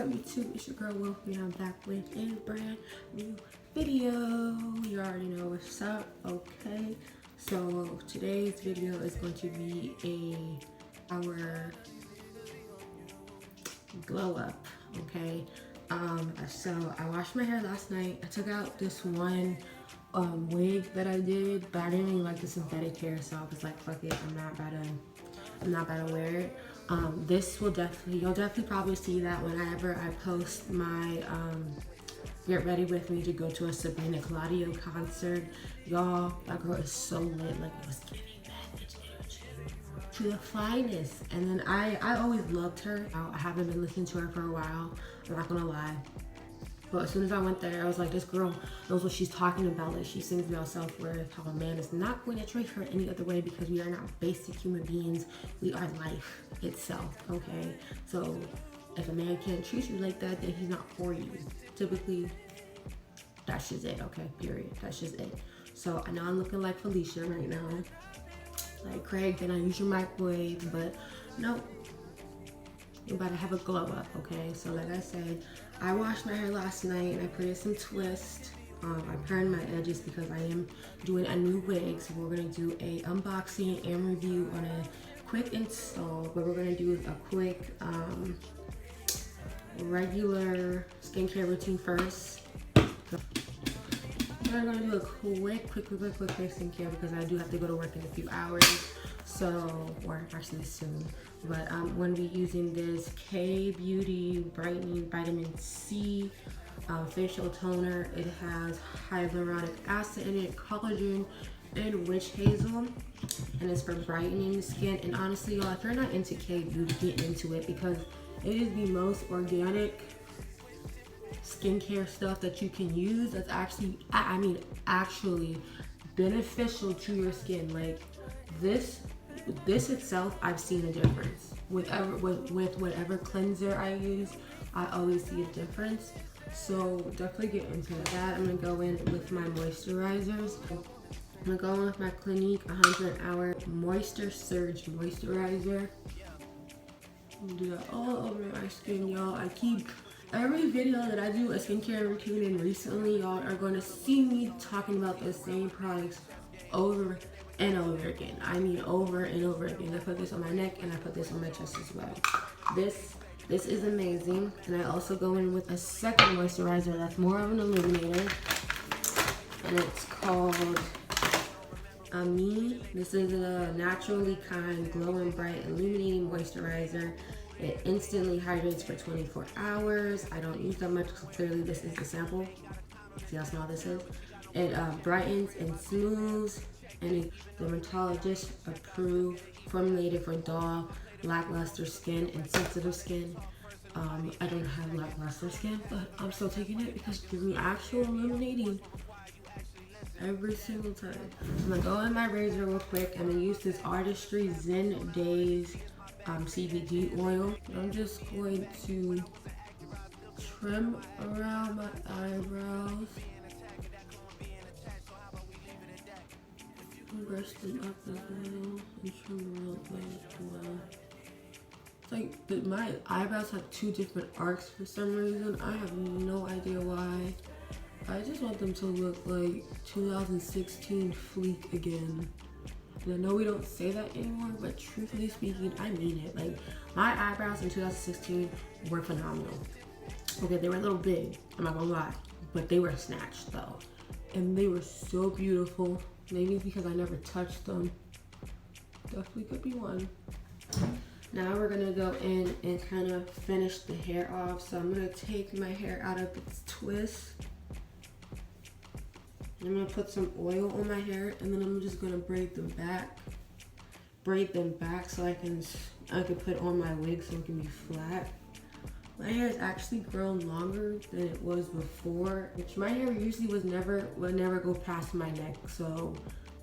up YouTube? It's your girl Wolf and I'm back with a brand new video. You already know what's up, okay? So today's video is going to be our glow up, okay? So I washed my hair last night. I took out this one wig that I did, but I didn't really like the synthetic hair, so I was like, fuck it, I'm not about to wear it. This will you'll definitely probably see that whenever I post my get ready with me to go to a Sabrina Claudio concert. Y'all, that girl is so lit. Like, it was giving message energy to the finest. And then I always loved her. I haven't been listening to her for a while, I'm not gonna lie. But as soon as I went there, I was like, this girl knows what she's talking about. Like, she sings about self-worth, how a man is not going to treat her any other way because we are not basic human beings. We are life itself, okay? So if a man can't treat you like that, then he's not for you. Typically, that's just it, okay? Period. That's just it. So I know I'm looking like Felicia right now. Like, Craig, then I use your microwave, but no. You're about to have a glow up, okay? So like I said, I washed my hair last night and I put in some twist. I turned my edges because I am doing a new wig. So we're gonna do a unboxing and review on a quick install. What we're gonna do is a quick regular skincare routine first. We're gonna do a quick skincare because I do have to go to work in a few hours. So, or actually soon. But I'm going to be using this K-Beauty Brightening Vitamin C facial toner. It has hyaluronic acid in it, collagen, and witch hazel. And it's for brightening the skin. And honestly, y'all, if you're not into K-Beauty, get into it because it is the most organic skincare stuff that you can use. That's actually, actually beneficial to your skin. Like, this itself, I've seen a difference. With whatever cleanser I use, I always see a difference. So definitely get into that. I'm gonna go in with my moisturizers. I'm gonna go in with my Clinique 100 Hour Moisture Surge Moisturizer. I'm gonna do that all over my skin, y'all. Every video that I do a skincare routine in recently, y'all are gonna see me talking about the same products over and over again. I mean, over and over again. I put this on my neck and I put this on my chest as well. This is amazing. And I also go in with a second moisturizer that's more of an illuminator. And it's called Ami. This is a naturally kind, glow and bright, illuminating moisturizer. It instantly hydrates for 24 hours. I don't use that much because clearly this is the sample. See how small this is? It brightens and smooths. And dermatologist approved, formulated for dull, lackluster skin and sensitive skin. I don't have lackluster skin, but I'm still taking it because it gives me actual illuminating every single time. I'm gonna go in my razor real quick. I'm gonna use this Artistry Zen Days CBD oil. I'm just going to trim around my eyebrows. Brush them up as well and trim a little bit as well. It's like my eyebrows have two different arcs for some reason. I have no idea why. I just want them to look like 2016 Fleek again. And I know we don't say that anymore, but truthfully speaking, I mean it. Like, my eyebrows in 2016 were phenomenal. Okay, they were a little big, I'm not gonna lie, but they were snatched though. And they were so beautiful. Maybe it's because I never touched them. Definitely could be one. Now we're gonna go in and kind of finish the hair off. So I'm gonna take my hair out of its twist. I'm gonna put some oil on my hair and then I'm just gonna braid them back. Braid them back so I can put on my wig so it can be flat. My hair has actually grown longer than it was before, which my hair usually would never go past my neck. So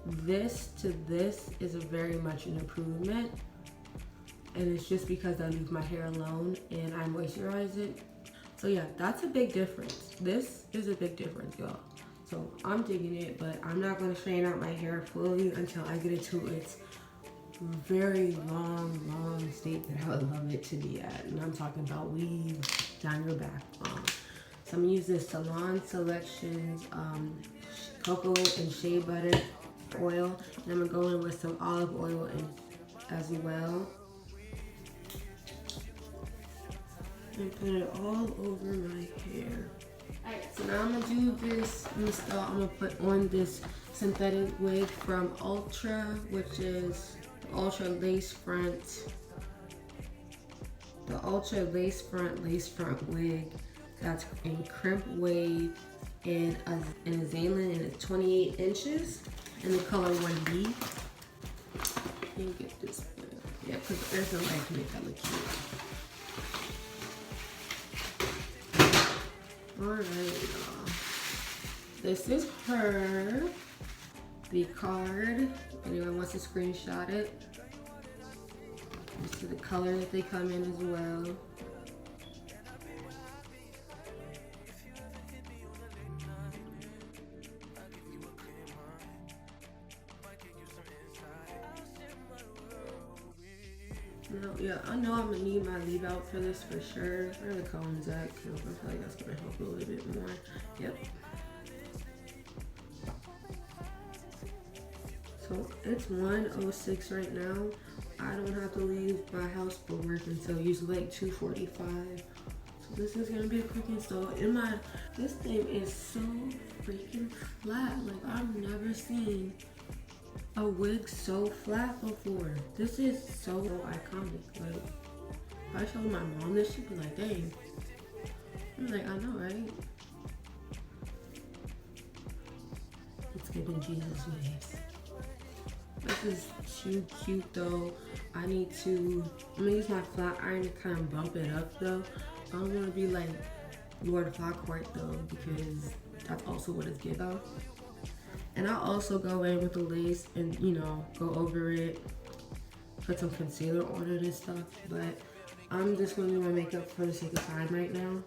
this to this is very much an improvement. And it's just because I leave my hair alone and I moisturize it. So yeah, that's a big difference. This is a big difference, y'all. So I'm digging it, but I'm not gonna straighten out my hair fully until I get it to its very long state that I would love it to be at. And I'm talking about weave down your back. So I'm gonna use this Salon Selections cocoa and shea butter oil. And I'm gonna go in with some olive oil as well. And put it all over my hair. Alright, so now I'm gonna do this. I'm gonna put on this synthetic wig from Outre, which is the Outre lace front. The Outre lace front wig. That's in crimp wave and a Azalyn, and it's 28 inches in the color 1B. Let me get this one. Yeah, because there's no light to make that look cute. Alright, y'all. This is her. The card. If anyone wants to screenshot it. You see the color that they come in as well. No, yeah, I know I'm gonna need my leave out for this for sure. Where are the combs at? Cause I feel like that's gonna help a little bit more. Yep. So it's 1:06 right now. I don't have to leave my house for work until usually like 2:45. So this is gonna be a quick install. This thing is so freaking flat. Like I've never seen a wig so flat before. This is so iconic. Like, if I showed my mom this, she'd be like, dang. I'm like, I know, right? It's giving Jesus waves. This is too cute though. I'm gonna use my flat iron to kind of bump it up though. I don't want to be like Lord Farquhar though, because that's also what it's giving though. And I'll also go in with the lace and, you know, go over it, put some concealer on it and stuff. But I'm just going to do my makeup for the sake of time right now.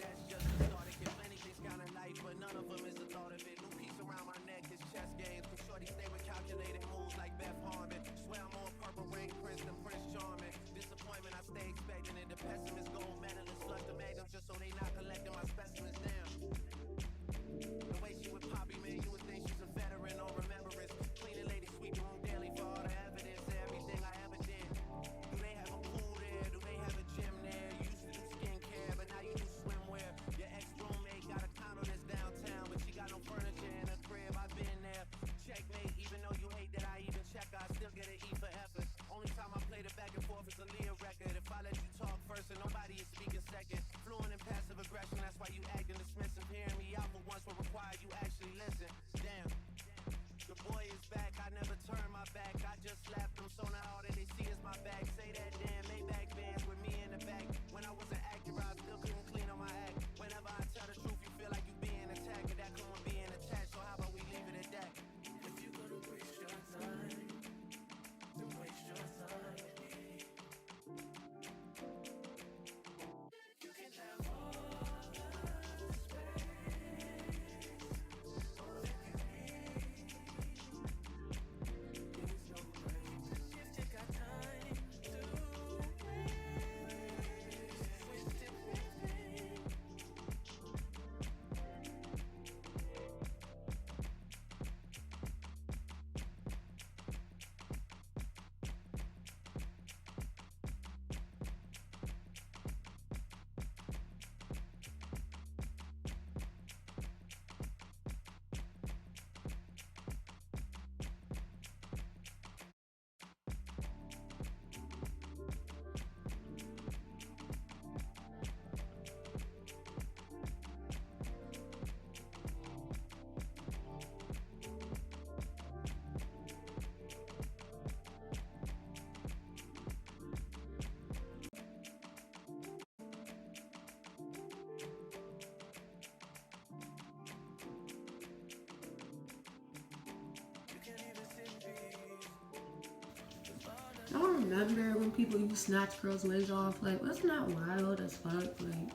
I don't remember when people used to snatch girls' wigs off. Like, that's not wild as fuck. Like,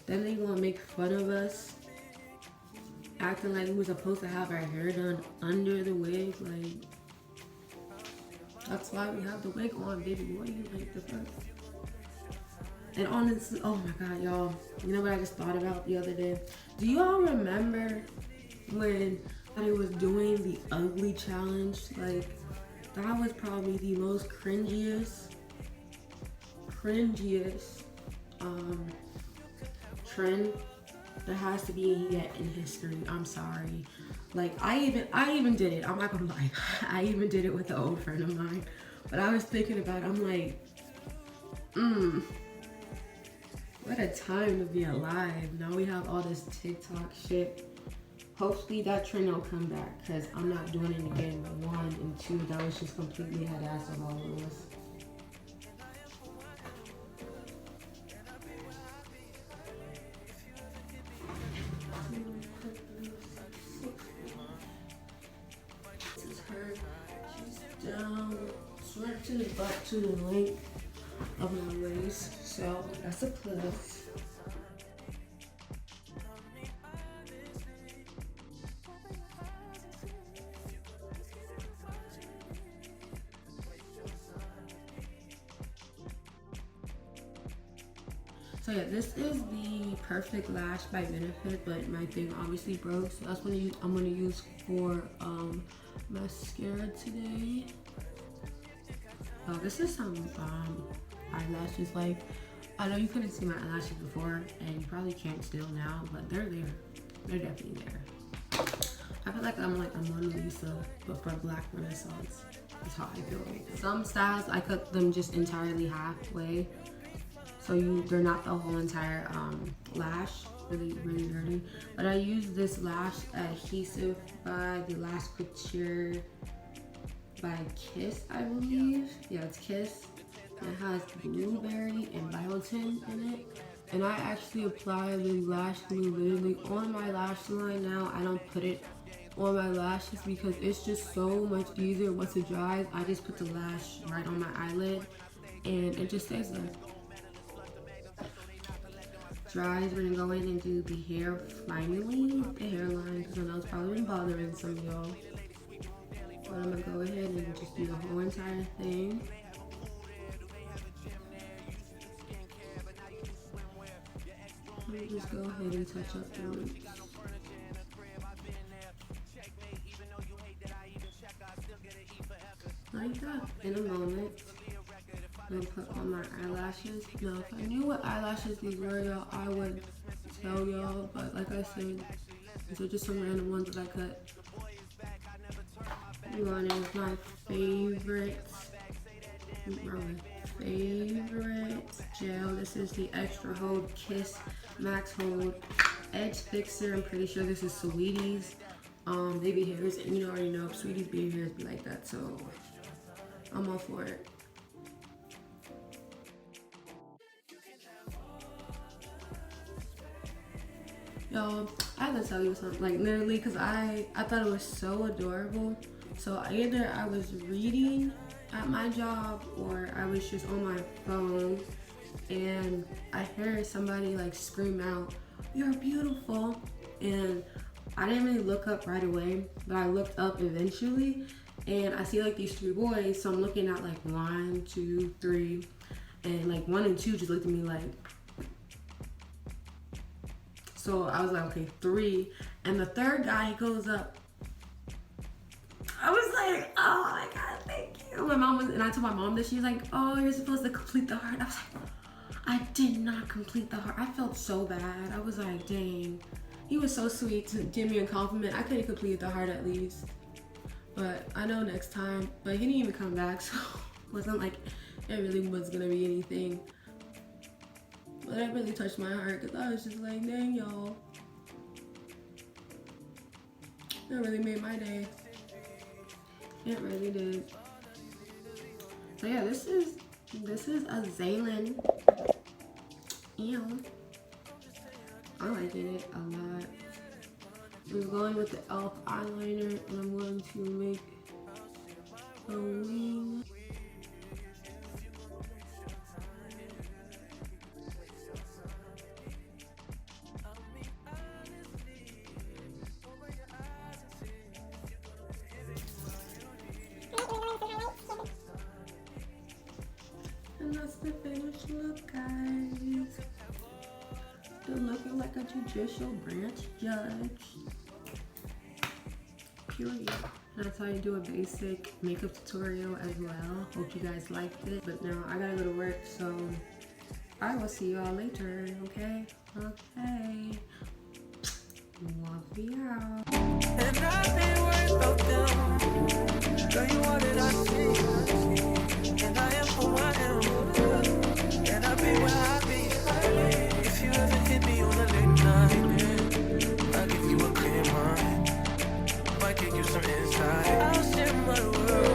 then they gonna make fun of us, acting like we were supposed to have our hair done under the wig. Like, That's why we have the wig on, baby boy. You like the fuck? And honestly, oh my god, y'all. You know what I just thought about the other day? Do you all remember when I was doing the ugly challenge? Like, that was probably the most cringiest trend there has to be yet in history. I'm sorry. Like, I even did it. I'm not gonna lie. I even did it with an old friend of mine. But I was thinking about it. I'm like, what a time to be alive. Now we have all this TikTok shit. Hopefully that trend will come back, because I'm not doing it again. One, and two, that was just completely head ass of all of us. This is her. She's down, right to the butt, to the length of my waist. So that's a plus. So yeah, this is the Perfect Lash by Benefit, but my thing obviously broke, so that's what I'm gonna use for mascara today. Oh, this is some eyelashes. Like, I know you couldn't see my eyelashes before, and you probably can't still now, but they're there. They're definitely there. I feel like I'm like a Mona Lisa, but for Black Renaissance. That's how I feel. Some styles I cut them just entirely halfway, so they're not the whole entire lash, really dirty. But I use this lash adhesive by the Lash Couture by Kiss, I believe. Yeah, it's Kiss. It has blueberry and biotin in it. And I actually apply the lash glue literally on my lash line now. I don't put it on my lashes because it's just so much easier once it dries. I just put the lash right on my eyelid and it just stays there. Dries, we're gonna go in and do the hair finally, the hairline, because I know it's probably been bothering some of y'all. But I'm gonna go ahead and just do the whole entire thing. Let me just go ahead and touch up the roots. Like that. In a moment, I'm gonna put on my eyelashes. Now, if I knew what eyelashes these were, y'all, I would tell y'all. But like I said, these are just some random ones that I cut. I'm going in with my favorite gel. This is the Extra Hold Kiss Max Hold Edge Fixer. I'm pretty sure this is Sweetie's baby hairs, and you already know Sweetie's baby hairs be like that, so I'm all for it. Y'all, I have to tell you something, like literally, because I thought it was so adorable. So either I was reading at my job or I was just on my phone and I heard somebody like scream out, "You're beautiful," and I didn't really look up right away, but I looked up eventually and I see like these three boys. So I'm looking at like 1, 2, 3, and like 1 and 2 just looked at me like. So I was like, okay, 3. And the third guy, he goes up. I was like, oh my God, thank you. And I told my mom that. She was like, oh, you're supposed to complete the heart. I was like, I did not complete the heart. I felt so bad. I was like, dang. He was so sweet to give me a compliment. I could have completed the heart at least. But I know next time. But he didn't even come back, so it wasn't like it really was gonna be anything. But that really touched my heart because I was just like, dang, y'all. That really made my day. It really did. So yeah, this is Azalyn. Ew. I liked it a lot. I'm going with the e.l.f. eyeliner and I'm going to make a wing. to looking like a judicial branch judge. Period. That's how you do a basic makeup tutorial as well. Hope you guys liked it. But now I gotta go to work, so I will see y'all later, okay? Okay. Love you out. And I ain't worried about them. Girl, you are that I see. And I am who I am. And I be where I be. If you ever hit me on a late night, I'll give you a clear mind. Might give you some insight. I'll share my world.